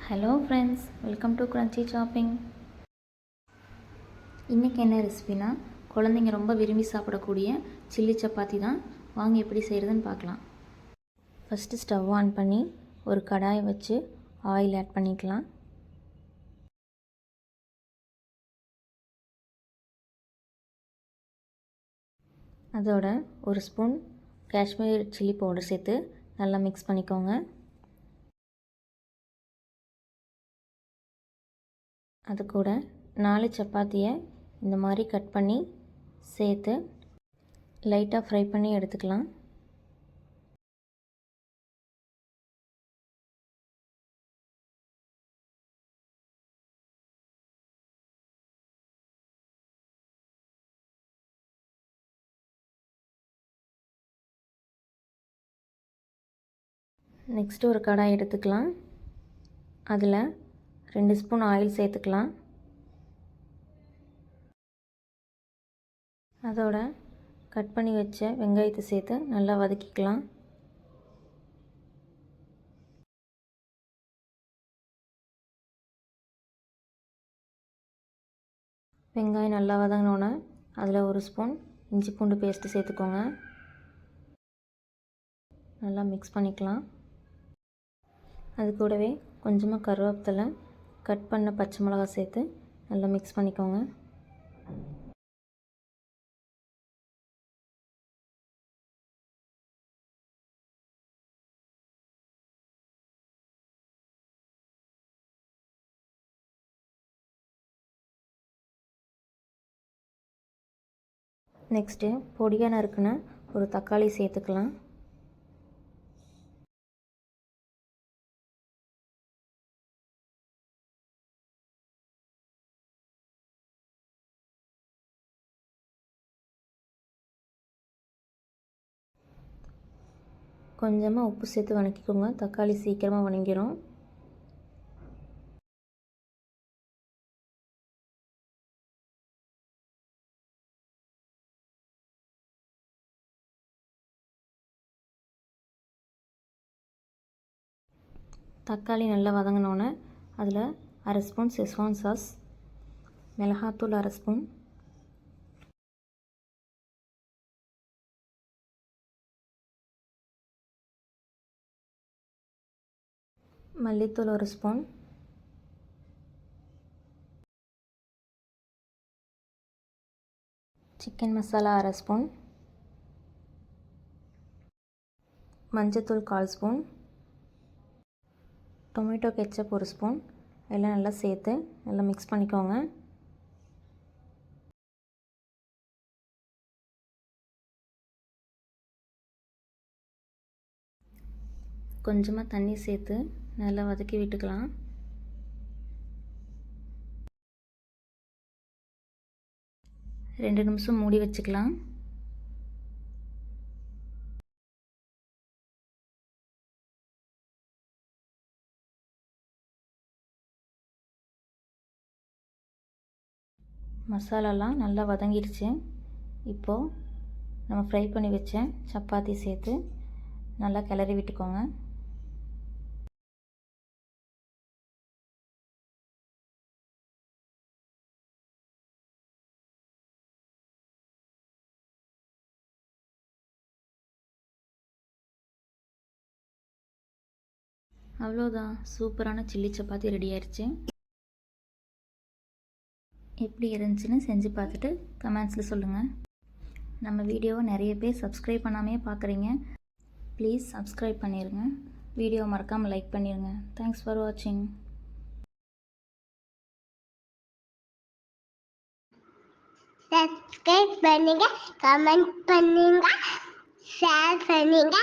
Hello friends, welcome to crunchy shopping. இன்றைக்கி என்ன ரெசிபினா, குழந்தைங்க ரொம்ப விரும்பி சாப்பிடக்கூடிய சில்லி சப்பாத்தி தான். வாங்க எப்படி செய்கிறதுன்னு பார்க்கலாம். ஃபஸ்ட்டு ஸ்டவ் ஆன் பண்ணி ஒரு கடாயை வச்சு ஆயில் ஆட் பண்ணிக்கலாம். அதோட ஒரு ஸ்பூன் காஷ்மீர் சில்லி பவுடர் சேர்த்து நல்லா மிக்ஸ் பண்ணிக்கோங்க. அது கூட 4 சப்பாத்தியை இந்த மாதிரி கட் பண்ணி சேர்த்து லைட்டாக ஃப்ரை பண்ணி எடுத்துக்கலாம். நெக்ஸ்ட்டு ஒரு கடாய் எடுத்துக்கலாம். அதில் 2 ஸ்பூன் ஆயில் சேர்த்துக்கலாம். அதோட கட் பண்ணி வச்ச வெங்காயத்தை சேர்த்து நல்லா வதக்கிக்கலாம். வெங்காயம் நல்லா வதங்கினோன்னே அதில் ஒரு ஸ்பூன் இஞ்சி பூண்டு பேஸ்ட்டு சேர்த்துக்கோங்க. நல்லா மிக்ஸ் பண்ணிக்கலாம். அது கூடவே கொஞ்சமாக கருவேப்பிலை, கட் பண்ண பச்சை மிளகாய் சேர்த்து நல்லா மிக்ஸ் பண்ணிக்கோங்க. நெக்ஸ்ட்டு பொடியாக நறுக்குன ஒரு தக்காளி சேர்த்துக்கலாம். கொஞ்சமாக உப்பு சேர்த்து வதக்கிக்கோங்க. தக்காளி சீக்கிரமாக வதங்கிடும். தக்காளி நல்லா வதங்கினோன்னே அதில் அரை ஸ்பூன் செஸ்வான் சாஸ், மிளகாத்தூள் அரை ஸ்பூன், மல்லித்தூள் ஒரு ஸ்பூன், சிக்கன் மசாலா அரை ஸ்பூன், மஞ்சத்தூள் 1/4 ஸ்பூன், டொமேட்டோ கெச்சப் ஒரு ஸ்பூன் எல்லாம் நல்லா சேர்த்து நல்லா மிக்ஸ் பண்ணிக்கோங்க. கொஞ்சமாக தண்ணி சேர்த்து நல்லா வதக்கி விட்டுக்கலாம். ரெண்டு நிமிஷம் மூடி வச்சுக்கலாம். மசாலாலாம் நல்லா வதங்கிடுச்சு. இப்போது நம்ம ஃப்ரை பண்ணி வச்ச சப்பாத்தி சேர்த்து நல்லா கிளறி விட்டுக்கோங்க. அவ்வளோதான், சூப்பரான சில்லி சப்பாத்தி ரெடி ஆயிடுச்சு. எப்படி இருந்துச்சுன்னு செஞ்சு பார்த்துட்டு கமெண்ட்ஸில் சொல்லுங்கள். நம்ம வீடியோவை நிறைய பேர் சப்ஸ்கிரைப் பண்ணாமே பார்க்குறீங்க. ப்ளீஸ் சப்ஸ்கிரைப் பண்ணிடுங்க. வீடியோ மறக்காமல் லைக் பண்ணிடுங்க. தேங்க்ஸ் ஃபார் வாட்சிங். சப்ஸ்கிரைப் பண்ணுங்க, கமெண்ட் பண்ணுங்க, ஷேர் பண்ணுங்க.